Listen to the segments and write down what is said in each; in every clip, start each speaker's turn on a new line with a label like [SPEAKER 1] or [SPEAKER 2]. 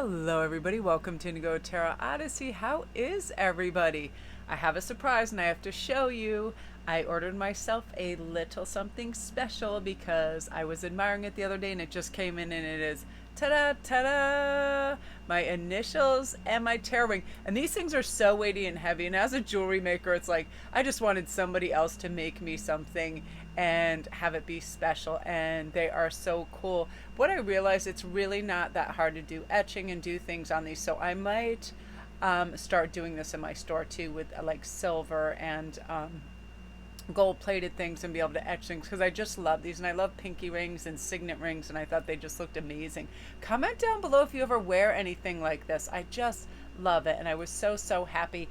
[SPEAKER 1] Hello everybody, welcome to Indigo Tarot Odyssey. How is everybody? I have a surprise and I have to show you. I ordered myself a little something special because I was admiring it the other day and it just came in and it is ta-da, ta-da, my initials and my tarot ring. And these things are so weighty and heavy, and as a jewelry maker, it's like I just wanted somebody else to make me something and have it be special, and they are so cool. What I realized, it's really not that hard to do etching and do things on these, so I might start doing this in my store too with like silver and gold plated things and be able to etch things, because I just love these, and I love pinky rings and signet rings, and I thought they just looked amazing. Comment down below if you ever wear anything like this. I just love it, and I was so happy.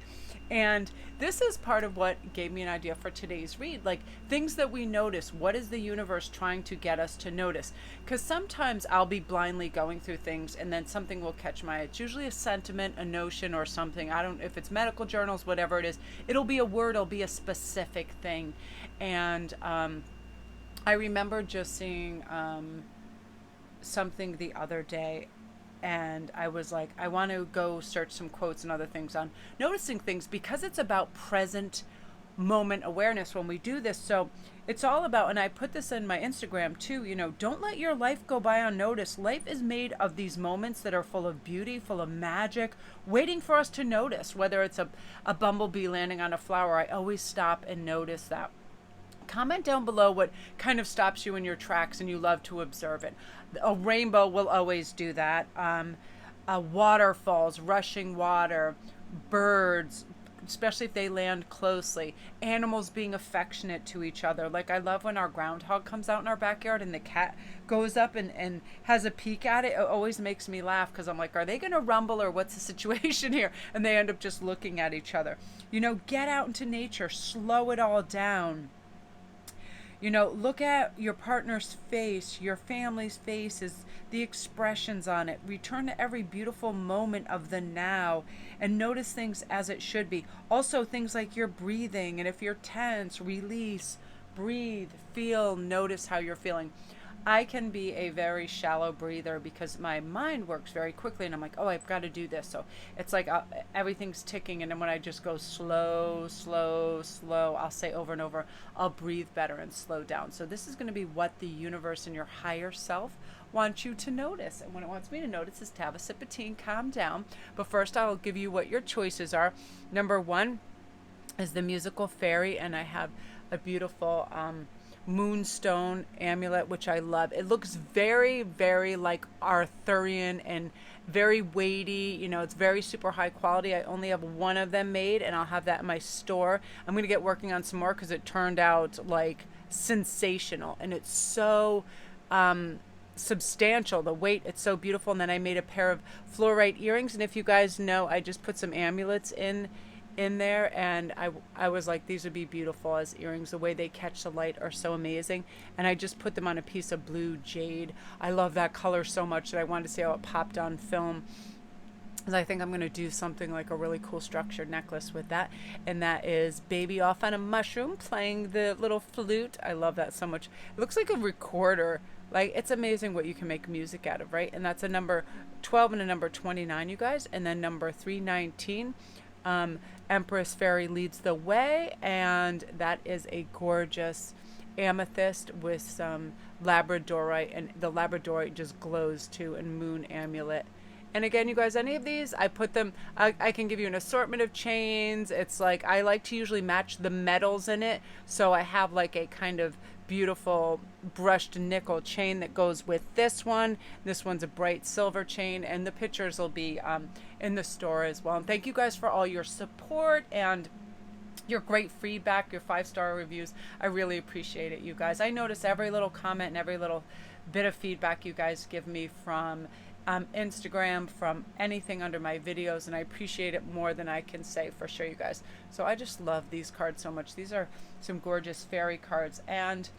[SPEAKER 1] And this is part of what gave me an idea for today's read, like things that we notice. What is the universe trying to get us to notice? Because sometimes I'll be blindly going through things and then something will catch my eye. It's usually a sentiment, a notion, or something. I don't, if it's medical journals, whatever it is, it'll be a word, it'll be a specific thing. And I remember just seeing something the other day, and I was like, I want to go search some quotes and other things on noticing things, because it's about present moment awareness when we do this. So it's all about, and I put this in my Instagram too, you know, don't let your life go by unnoticed. Life is made of these moments that are full of beauty, full of magic, waiting for us to notice. Whether it's a bumblebee landing on a flower, I always stop and notice that. Comment down below what kind of stops you in your tracks and you love to observe it. A rainbow will always do that. Waterfalls, rushing water, birds, especially if they land closely, animals being affectionate to each other. Like, I love when our groundhog comes out in our backyard and the cat goes up and has a peek at it. It always makes me laugh, because I'm like, are they going to rumble or what's the situation here? And they end up just looking at each other. You know, get out into nature, slow it all down. You know, look at your partner's face, your family's faces, the expressions on it. Return to every beautiful moment of the now and notice things as it should be. Also, things like your breathing, and if you're tense, release, breathe, feel, notice how you're feeling. I can be a very shallow breather because my mind works very quickly, and I'm like, oh, I've got to do this. So it's like everything's ticking, and then when I just go slow, I'll say over and over, I'll breathe better and slow down. So this is going to be what the universe and your higher self wants you to notice. And what it wants me to notice is to have a sip of tea and calm down. But first, I'll give you what your choices are. Number one is the musical fairy, and I have a beautiful moonstone amulet, which I love. It looks very like Arthurian and very weighty. You know, it's very super high quality. I only have one of them made, and I'll have that in my store. I'm going to get working on some more because it turned out like sensational, and it's so substantial, the weight, it's so beautiful. And then I made a pair of fluorite earrings, and if you guys know, I just put some amulets in there, and I was like, these would be beautiful as earrings. The way they catch the light are so amazing, and I just put them on a piece of blue jade. I love that color so much that I wanted to see how it popped on film, because I think I'm going to do something like a really cool structured necklace with that. And that is Baby off on a mushroom playing the little flute. I love that so much. It looks like a recorder. Like, it's amazing what you can make music out of, right? And that's a number 12 and a number 29, you guys. And then number 319, Empress Fairy leads the way, and that is a gorgeous amethyst with some labradorite, and the labradorite just glows too, and moon amulet. And again, you guys, any of these, I put them, I can give you an assortment of chains. It's like, I like to usually match the metals in it, so I have like a kind of beautiful brushed nickel chain that goes with this one. This one's a bright silver chain, and the pictures will be in the store as well. And thank you guys for all your support and your great feedback, your 5-star reviews. I really appreciate it, you guys. I notice every little comment and every little bit of feedback you guys give me from Instagram, from anything under my videos, and I appreciate it more than I can say, for sure, you guys. So I just love these cards so much. These are some gorgeous fairy cards, and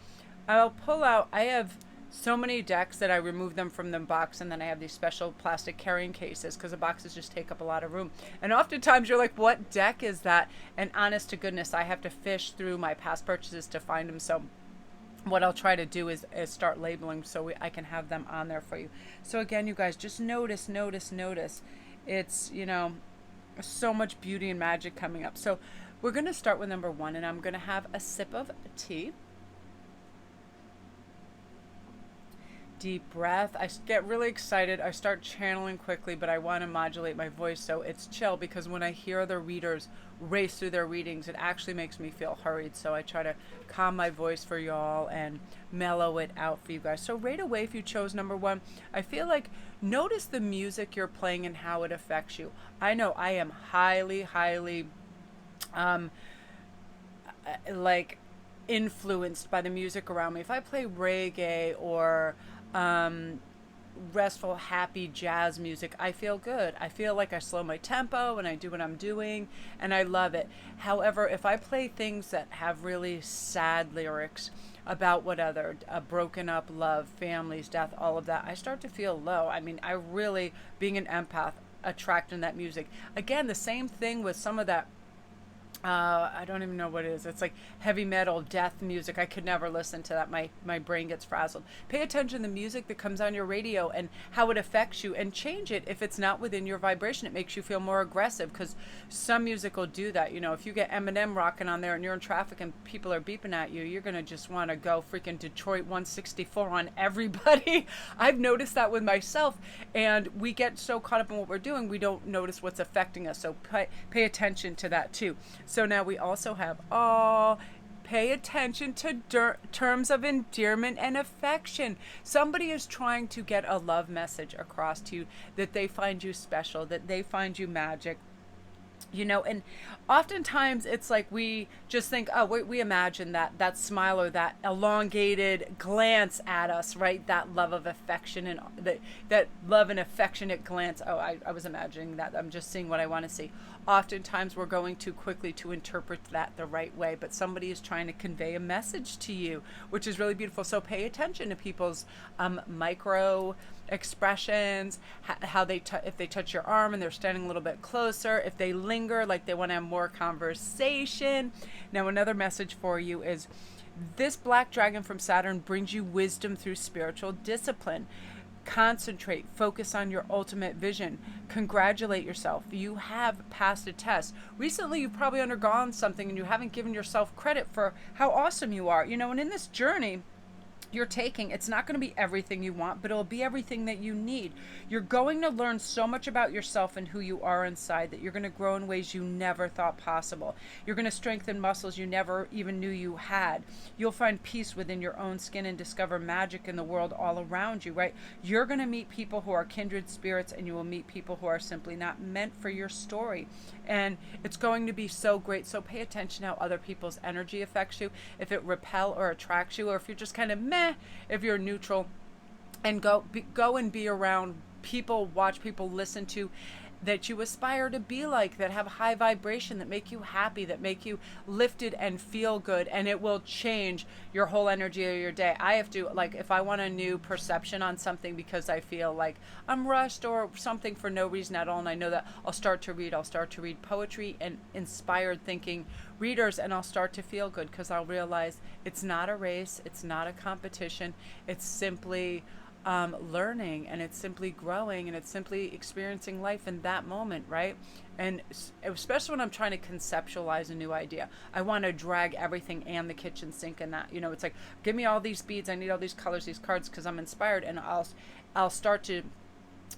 [SPEAKER 1] I'll pull out, I have so many decks that I remove them from the box, and then I have these special plastic carrying cases because the boxes just take up a lot of room. And oftentimes you're like, what deck is that? And honest to goodness, I have to fish through my past purchases to find them. So what I'll try to do is start labeling so I can have them on there for you. So again, you guys, just notice, notice, notice. It's, you know, so much beauty and magic coming up. So we're going to start with number 1, and I'm going to have a sip of tea. Deep breath. I get really excited. I start channeling quickly, but I want to modulate my voice so it's chill, because when I hear the readers race through their readings, it actually makes me feel hurried. So I try to calm my voice for y'all and mellow it out for you guys. So right away, if you chose number 1, I feel like notice the music you're playing and how it affects you. I know I am highly, highly like influenced by the music around me. If I play reggae or restful, happy jazz music, I feel good. I feel like I slow my tempo and I do what I'm doing, and I love it. However, if I play things that have really sad lyrics about whatever, a broken up love, families, death, all of that, I start to feel low. I mean, I really, being an empath, attracting that music. Again, the same thing with some of that I don't even know what it is. It's like heavy metal, death music. I could never listen to that. My brain gets frazzled. Pay attention to the music that comes on your radio and how it affects you, and change it if it's not within your vibration. It makes you feel more aggressive, because some music will do that. You know, if you get Eminem rocking on there and you're in traffic and people are beeping at you, you're going to just want to go freaking Detroit 164 on everybody. I've noticed that with myself, and we get so caught up in what we're doing, we don't notice what's affecting us. So pay attention to that too. So now we also have, pay attention to terms of endearment and affection. Somebody is trying to get a love message across to you, that they find you special, that they find you magic. You know, and oftentimes it's like we just think, oh, we imagine that smile or that elongated glance at us, right? That love of affection and that love and affectionate glance. Oh, I was imagining that. I'm just seeing what I want to see. Oftentimes we're going too quickly to interpret that the right way, but somebody is trying to convey a message to you, which is really beautiful. So pay attention to people's micro expressions, how they if they touch your arm and they're standing a little bit closer, if they linger, like they want to have more conversation. Now, another message for you is this black dragon from Saturn brings you wisdom through spiritual discipline. Concentrate, focus on your ultimate vision. Congratulate yourself. You have passed a test. Recently, you've probably undergone something and you haven't given yourself credit for how awesome you are. You know, and in this journey you're taking, it's not going to be everything you want, but it'll be everything that you need. You're going to learn so much about yourself and who you are inside, that you're going to grow in ways you never thought possible. You're going to strengthen muscles you never even knew you had. You'll find peace within your own skin and discover magic in the world all around you, right? You're going to meet people who are kindred spirits, and you will meet people who are simply not meant for your story. And it's going to be so great. So pay attention how other people's energy affects you, if it repel or attracts you, or if you're just kind of meh, if you're neutral. And go and be around people, watch people, listen to, that you aspire to be like, that have high vibration, that make you happy, that make you lifted and feel good, and it will change your whole energy of your day. I have to, like, if I want a new perception on something because I feel like I'm rushed or something for no reason at all, and I know that, I'll start to read poetry and inspired thinking readers, and I'll start to feel good, because I'll realize it's not a race, it's not a competition, it's simply learning, and it's simply growing, and it's simply experiencing life in that moment, right? And especially when I'm trying to conceptualize a new idea, I want to drag everything and the kitchen sink in that. You know, it's like, give me all these beads, I need all these colors, these cards, because I'm inspired, and I'll start to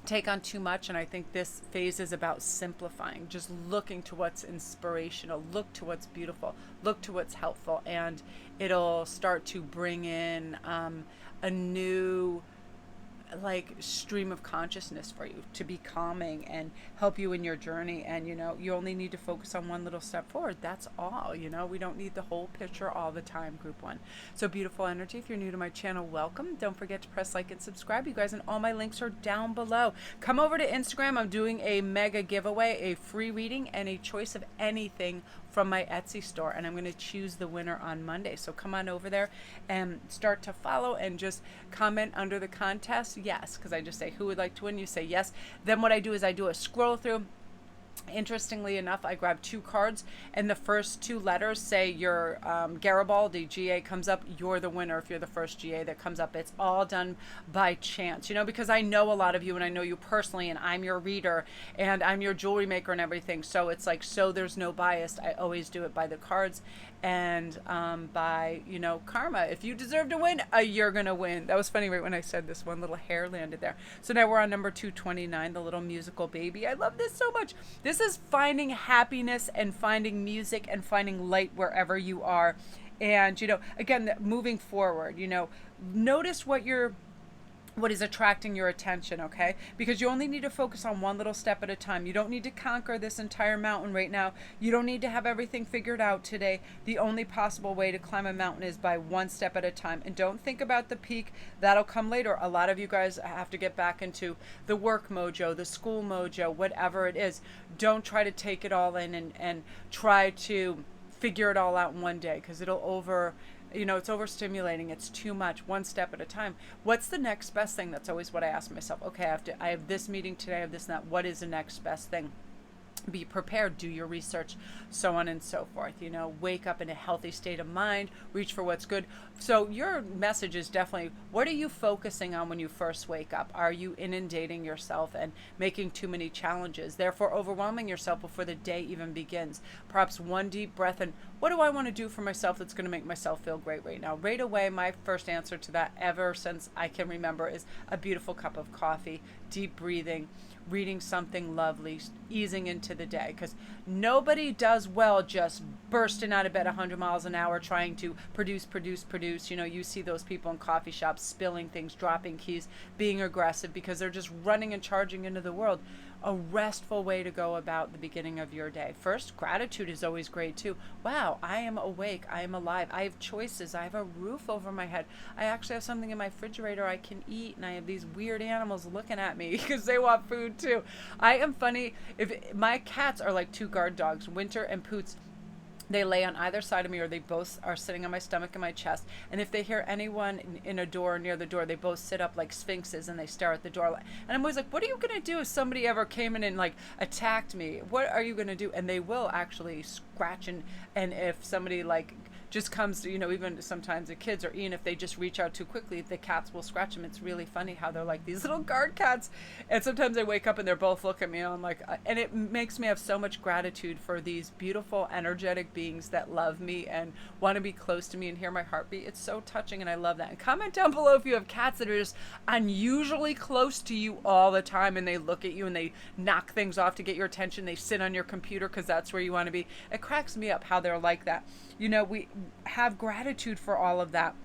[SPEAKER 1] take on too much. And I think this phase is about simplifying, just looking to what's inspirational, look to what's beautiful, look to what's helpful, and it'll start to bring in a new like stream of consciousness for you, to be calming and help you in your journey. And you know, you only need to focus on one little step forward. That's all. You know, we don't need the whole picture all the time. Group 1. So beautiful energy. If you're new to my channel, welcome. Don't forget to press like and subscribe, you guys, and all my links are down below. Come over to Instagram. I'm doing a mega giveaway, a free reading and a choice of anything from my Etsy store, and I'm going to choose the winner on Monday. So come on over there and start to follow, and just comment under the contest yes, because I just say who would like to win. You say yes. Then what I do is I do a scroll through, Interestingly enough, I grabbed 2 cards, and the first 2 letters say your Garibaldi GA comes up. You're the winner if you're the first GA that comes up. It's all done by chance, because I know a lot of you, and I know you personally, and I'm your reader, and I'm your jewelry maker and everything. So it's like, so there's no bias. I always do it by the cards and by, karma. If you deserve to win, you're going to win. That was funny right when I said this, one little hair landed there. So now we're on number 229, the little musical baby. I love this so much. This is finding happiness and finding music and finding light wherever you are. And, again, moving forward, notice what is attracting your attention, okay? Because you only need to focus on one little step at a time. You don't need to conquer this entire mountain right now. You don't need to have everything figured out today. The only possible way to climb a mountain is by one step at a time. And don't think about the peak. That'll come later. A lot of you guys have to get back into the work mojo, the school mojo, whatever it is. Don't try to take it all in and try to figure it all out in one day, because it's overstimulating. It's too much. One step at a time. What's the next best thing? That's always what I ask myself. Okay, I have this meeting today, I have this and that. What is the next best thing? Be prepared, do your research, so on and so forth. Wake up in a healthy state of mind, reach for what's good. So your message is definitely, what are you focusing on when you first wake up? Are you inundating yourself and making too many challenges, therefore overwhelming yourself before the day even begins? Perhaps one deep breath and, what do I want to do for myself that's going to make myself feel great right now? Right away, my first answer to that ever since I can remember is a beautiful cup of coffee, deep breathing, reading something lovely, easing into the day, because nobody does well just bursting out of bed 100 miles an hour trying to produce. You see those people in coffee shops spilling things, dropping keys, being aggressive because they're just running and charging into the world. A restful way to go about the beginning of your day. First, gratitude is always great too. Wow, I am awake. I am alive. I have choices. I have a roof over my head. I actually have something in my refrigerator I can eat, and I have these weird animals looking at me because they want food too. I am funny. If my cats are like 2 guard dogs, Winter and Poots. They lay on either side of me, or they both are sitting on my stomach and my chest. And if they hear anyone in a door or near the door, they both sit up like sphinxes and they stare at the door. And I'm always like, what are you going to do if somebody ever came in and like attacked me? What are you going to do? And they will actually scratch. And if somebody like just comes to, even sometimes the kids, or even if they just reach out too quickly, the cats will scratch them. It's really funny how they're like these little guard cats. And sometimes I wake up and they're both looking at me, and I'm like, and it makes me have so much gratitude for these beautiful, energetic beings that love me and want to be close to me and hear my heartbeat. It's so touching, and I love that. And comment down below if you have cats that are just unusually close to you all the time, and they look at you and they knock things off to get your attention. They sit on your computer because that's where you want to be. It cracks me up how they're like that. We have gratitude for all of that.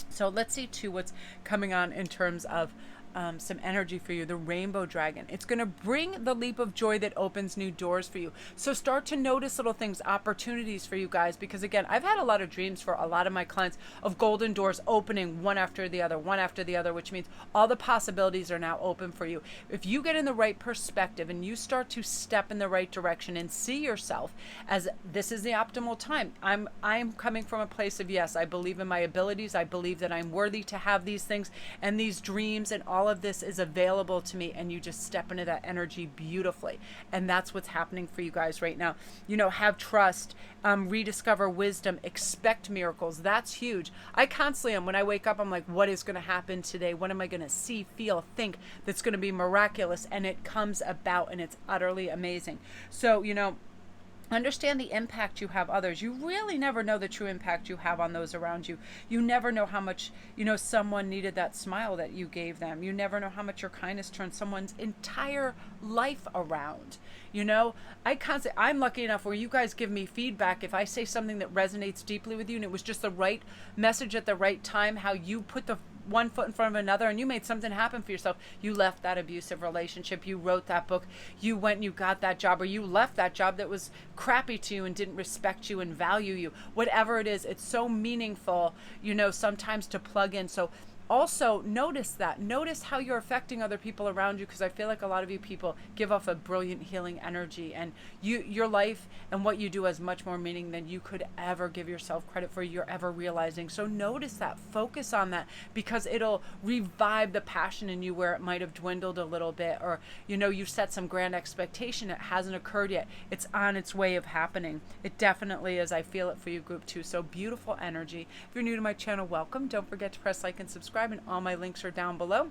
[SPEAKER 1] So let's see too what's coming on in terms of some energy for you. The rainbow dragon. It's going to bring the leap of joy that opens new doors for you. So start to notice little things, opportunities for you guys, because again, I've had a lot of dreams for a lot of my clients of golden doors opening one after the other, which means all the possibilities are now open for you. If you get in the right perspective and you start to step in the right direction and see yourself as this is the optimal time. I'm coming from a place of, yes, I believe in my abilities. I believe that I'm worthy to have these things and these dreams, and all of this is available to me, and you just step into that energy beautifully. And that's what's happening for you guys right now. Have trust, rediscover wisdom, expect miracles. That's huge. I constantly am. When I wake up, I'm like, what is going to happen today? What am I going to see, feel, think that's going to be miraculous? And it comes about, and it's utterly amazing. So, understand the impact you have others. You really never know the true impact you have on those around you. You never know how much, someone needed that smile that you gave them. You never know how much your kindness turned someone's entire life around. I'm lucky enough where you guys give me feedback. If I say something that resonates deeply with you and it was just the right message at the right time, how you put the one foot in front of another and you made something happen for yourself. You left that abusive relationship. You wrote that book. You went and you got that job, or you left that job that was crappy to you and didn't respect you and value you. Whatever it is, it's so meaningful, sometimes to plug in. So also notice how you're affecting other people around you, because I feel like a lot of you people give off a brilliant healing energy, and your life and what you do has much more meaning than you could ever give yourself credit for, you're ever realizing. So notice that, focus on that, because it'll revive the passion in you where it might have dwindled a little bit, or you set some grand expectation, it hasn't occurred yet, it's on its way of happening. It definitely is. I feel it for you, group 2. So beautiful energy. If you're new to my channel, welcome. Don't forget to press like and subscribe, and all my links are down below.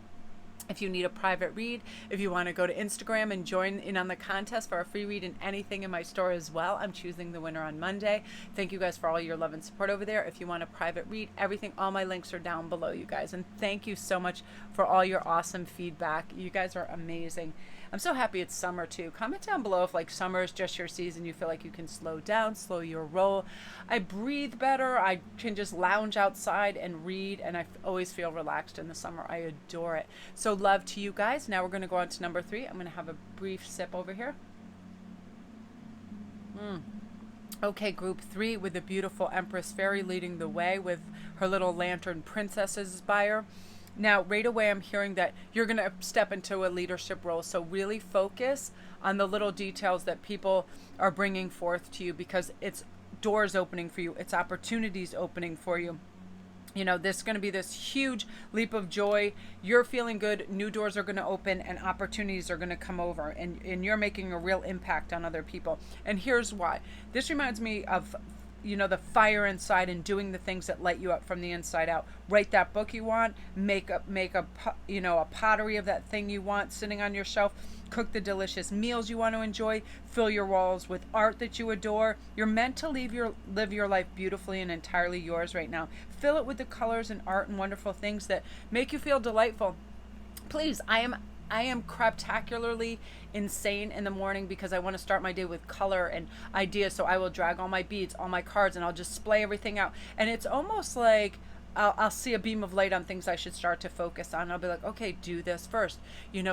[SPEAKER 1] If you need a private read, if you want to go to Instagram and join in on the contest for a free read in anything in my store as well, I'm choosing the winner on Monday. Thank you guys for all your love and support over there. If you want a private read, everything, all my links are down below, you guys. And thank you so much for all your awesome feedback. You guys are amazing. I'm so happy it's summer too. Comment down below if like summer is just your season, you feel like you can slow down, slow your roll. I breathe better. I can just lounge outside and read, and I always feel relaxed in the summer. I adore it. So love to you guys. Now we're going to go on to number 3. I'm going to have a brief sip over here. Okay, group 3, with the beautiful Empress Fairy leading the way with her little lantern princesses by her. Now, right away, I'm hearing that you're going to step into a leadership role. So really focus on the little details that people are bringing forth to you, because it's doors opening for you. It's opportunities opening for you. This is going to be this huge leap of joy. You're feeling good. New doors are going to open, and opportunities are going to come over, and you're making a real impact on other people. And here's why. This reminds me of the fire inside, and doing the things that light you up from the inside out. Write that book you want, make a pottery of that thing you want sitting on your shelf, cook the delicious meals you want to enjoy, fill your walls with art that you adore. You're meant to live your life beautifully and entirely yours right now. Fill it with the colors and art and wonderful things that make you feel delightful. Please, I am craptacularly insane in the morning because I want to start my day with color and ideas. So I will drag all my beads, all my cards, and I'll just splay everything out. And it's almost like I'll see a beam of light on things I should start to focus on. I'll be like, okay, do this first.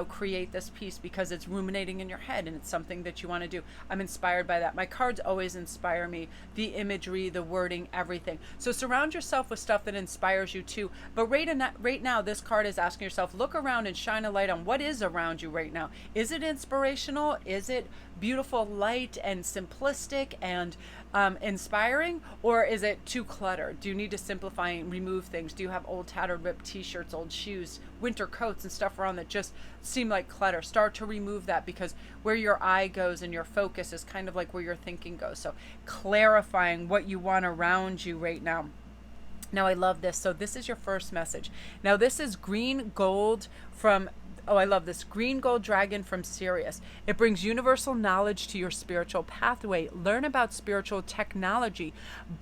[SPEAKER 1] Create this piece, because it's ruminating in your head and it's something that you want to do. I'm inspired by that. My cards always inspire me. The imagery, the wording, everything. So surround yourself with stuff that inspires you too. But right now, this card is asking yourself, look around and shine a light on what is around you right now. Is it inspirational? Is it beautiful, light, and simplistic and inspiring, or is it too cluttered? Do you need to simplify and remove things? Do you have old tattered ripped t-shirts, old shoes, winter coats and stuff around that just seem like clutter? Start to remove that, because where your eye goes and your focus is kind of like where your thinking goes. So clarifying what you want around you right now. Now I love this. So this is your first message. Now this is green gold from I love this. Green gold dragon from Sirius. It brings universal knowledge to your spiritual pathway. Learn about spiritual technology.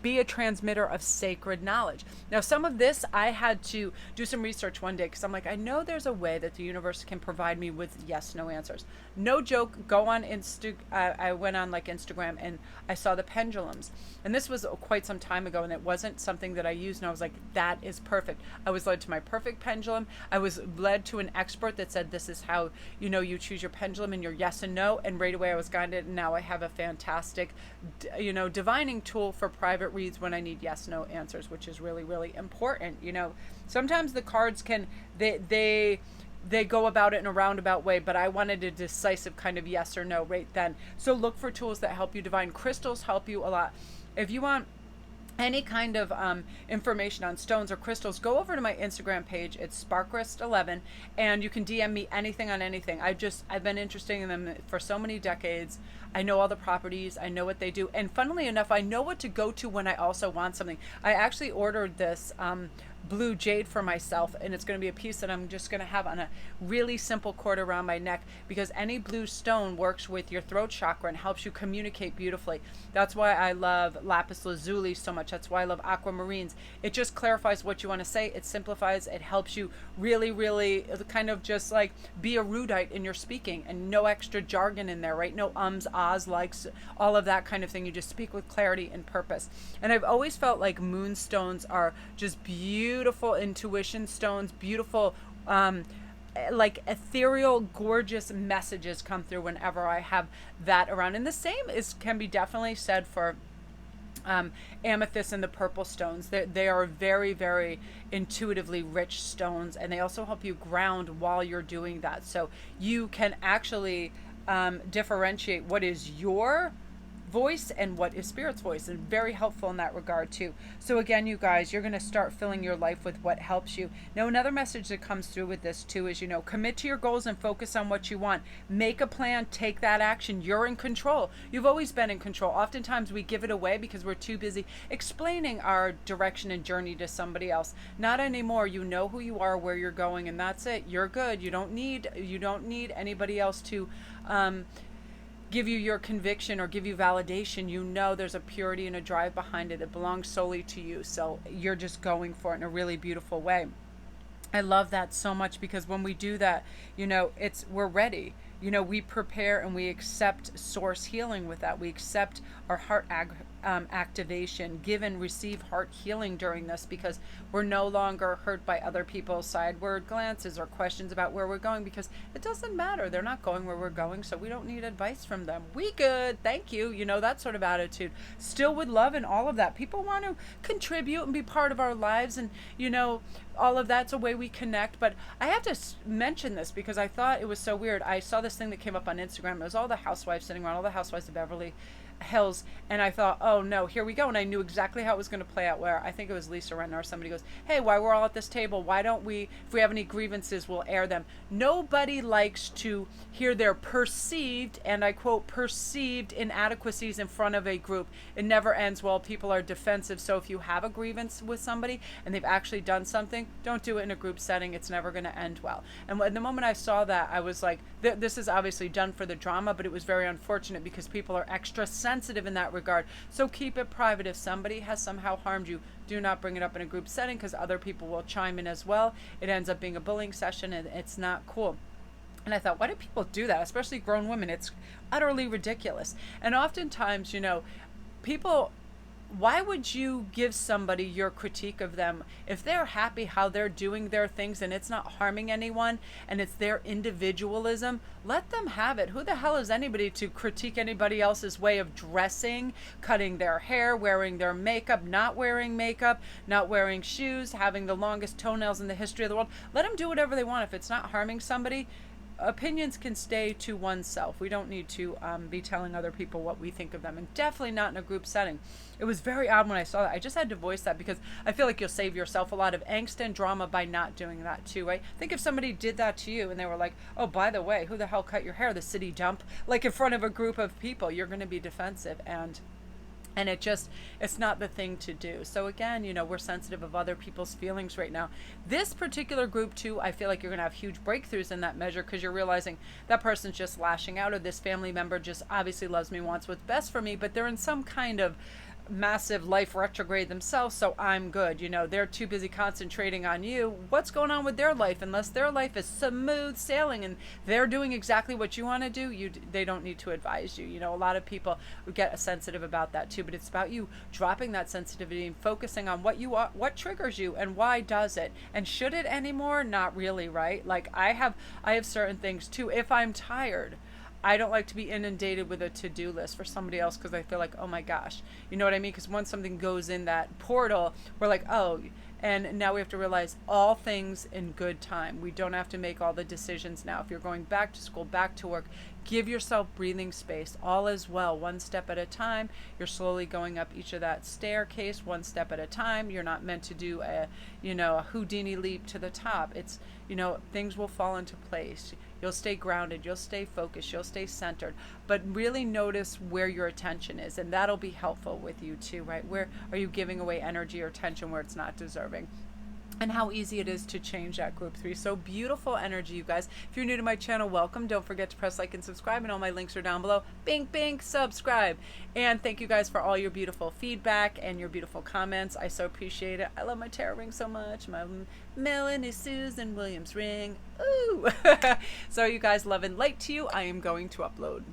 [SPEAKER 1] Be a transmitter of sacred knowledge. Now, some of this, I had to do some research one day, because I'm like, I know there's a way that the universe can provide me with yes, no answers. No joke. Go on I went on Instagram, and I saw the pendulums. And this was quite some time ago, and it wasn't something that I used. And I was like, that is perfect. I was led to my perfect pendulum. I was led to an expert that said, this is how you choose your pendulum and your yes and no, and right away I was guided, and now I have a fantastic divining tool for private reads when I need yes no answers, which is really, really important. Sometimes the cards can they go about it in a roundabout way, but I wanted a decisive kind of yes or no right then. So look for tools that help you divine. Crystals help you a lot. If you want any kind of information on stones or crystals, go over to my Instagram page. It's Sparkrist11, and you can DM me anything on anything. I've been interested in them for so many decades. I know all the properties. I know what they do. And funnily enough, I know what to go to when I also want something. I actually ordered this blue jade for myself, and it's going to be a piece that I'm just going to have on a really simple cord around my neck, because any blue stone works with your throat chakra and helps you communicate beautifully. That's why I love lapis lazuli so much. That's why I love aquamarines. It just clarifies what you want to say. It simplifies. It helps you really, really kind of just like be erudite in your speaking, and no extra jargon in there, right? No ums, ahs, likes, all of that kind of thing. You just speak with clarity and purpose. And I've always felt like moonstones are just beautiful intuition stones, beautiful like ethereal, gorgeous messages come through whenever I have that around. And the same can be definitely said for Amethyst and the purple stones. They are very, very intuitively rich stones, and they also help you ground while you're doing that. So you can actually differentiate what is your voice and what is spirit's voice, and very helpful in that regard too. So again, you guys, you're going to start filling your life with what helps you. Now, another message that comes through with this too is, commit to your goals and focus on what you want. Make a plan, take that action. You're in control. You've always been in control. Oftentimes we give it away because we're too busy explaining our direction and journey to somebody else. Not anymore. You know who you are, where you're going, and that's it. You're good. You don't need anybody else to give you your conviction or give you validation. There's a purity and a drive behind it that belongs solely to you. So you're just going for it in a really beautiful way. I love that so much, because when we do that, we're ready. We prepare and we accept source healing with that. We accept our heart activation, give and receive heart healing during this, because we're no longer hurt by other people's sideward glances or questions about where we're going, because it doesn't matter. They're not going where we're going, so we don't need advice from them. We good, thank you. That sort of attitude. Still with love and all of that. People want to contribute and be part of our lives, and all of that's a way we connect. But I have to mention this because I thought it was so weird. I saw this thing that came up on Instagram. It was all the housewives sitting around, all the housewives of Beverly Hills, and I thought, oh no, here we go. And I knew exactly how it was going to play out, where I think it was Lisa Renner or somebody goes, hey, while we're all at this table, why don't we, if we have any grievances, we'll air them. Nobody likes to hear their perceived, and I quote, perceived inadequacies in front of a group. It never ends well. People are defensive. So if you have a grievance with somebody and they've actually done something, don't do it in a group setting. It's never going to end well. And the moment I saw that, I was like, this is obviously done for the drama, but it was very unfortunate because people are extra sensitive in that regard. So keep it private. If somebody has somehow harmed you, do not bring it up in a group setting, because other people will chime in as well. It ends up being a bullying session, and it's not cool. And I thought, why do people do that? Especially grown women. It's utterly ridiculous. And oftentimes, people, why would you give somebody your critique of them if they're happy how they're doing their things and it's not harming anyone and it's their individualism? Let them have it. Who the hell is anybody to critique anybody else's way of dressing, cutting their hair, wearing their makeup, not wearing shoes, having the longest toenails in the history of the world? Let them do whatever they want. If it's not harming somebody, opinions can stay to oneself. We don't need to be telling other people what we think of them, and definitely not in a group setting. It was very odd when I saw that. I just had to voice that because I feel like you'll save yourself a lot of angst and drama by not doing that too, right? Think if somebody did that to you and they were like, oh, by the way, who the hell cut your hair? The city dump? Like in front of a group of people, you're going to be defensive, and it's not the thing to do. So again, we're sensitive of other people's feelings right now. This particular group too, I feel like you're going to have huge breakthroughs in that measure, because you're realizing that person's just lashing out, or this family member just obviously loves me, wants what's best for me, but they're in some kind of massive life retrograde themselves, so I'm good. They're too busy concentrating on you. What's going on with their life? Unless their life is smooth sailing and they're doing exactly what you want to do, they don't need to advise you. A lot of people get sensitive about that too, but it's about you dropping that sensitivity and focusing on what you are, what triggers you, and why does it, and should it anymore? Not really, right? Like I have certain things too. If I'm tired, I don't like to be inundated with a to-do list for somebody else, because I feel like, oh my gosh, you know what I mean? Because once something goes in that portal, we're like, oh, and now we have to realize all things in good time. We don't have to make all the decisions now. If you're going back to school, back to work, give yourself breathing space. All is well, one step at a time. You're slowly going up each of that staircase, one step at a time. You're not meant to do a Houdini leap to the top. It's, things will fall into place. You'll stay grounded, you'll stay focused, you'll stay centered, but really notice where your attention is, and that'll be helpful with you too, right? Where are you giving away energy or attention where it's not deserving? And how easy it is to change that group 3. So beautiful energy, you guys. If you're new to my channel, welcome. Don't forget to press like and subscribe, and all my links are down below. Bing, bing, subscribe. And thank you guys for all your beautiful feedback and your beautiful comments. I so appreciate it. I love my tarot ring so much. My Melanie Susan Williams ring. Ooh. So you guys, love and light to you. I am going to upload.